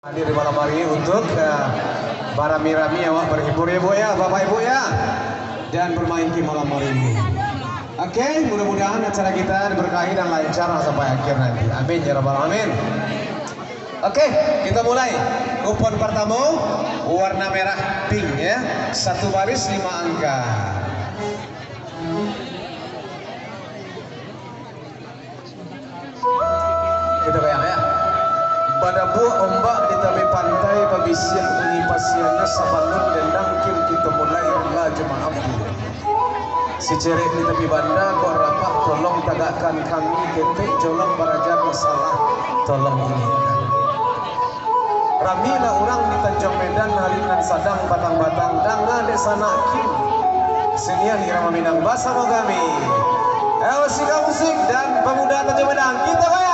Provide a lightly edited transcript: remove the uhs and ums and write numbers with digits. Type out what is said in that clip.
Hadir di malam hari ini untuk para mirami awak berhibur ya bu ya, bapak ibu ya, dan bermain di malam hari ini. Oke, mudah-mudahan acara kita diberkahi dan lancar sampai akhir nanti. Amin ya rabbal alamin. Oke, kita mulai. Kupon pertama warna merah pink ya, satu baris 5 angka. Kita bayang ya. Pada buah ombak di tepi pantai pabisian bunyi pasiannya sabangun dan dangkin kita mulai laju maafku. Si cerik di tepi banda kok rapat tolong tagakkan kami ketek jolong barajar masalah tolong inginkan. Ramilah orang di Tanjung Medan halinan sadang batang-batang danga desa nakin. Senian irama Minang bahasa kami. Sika musik dan pemuda Tanjung Medan kita bayar.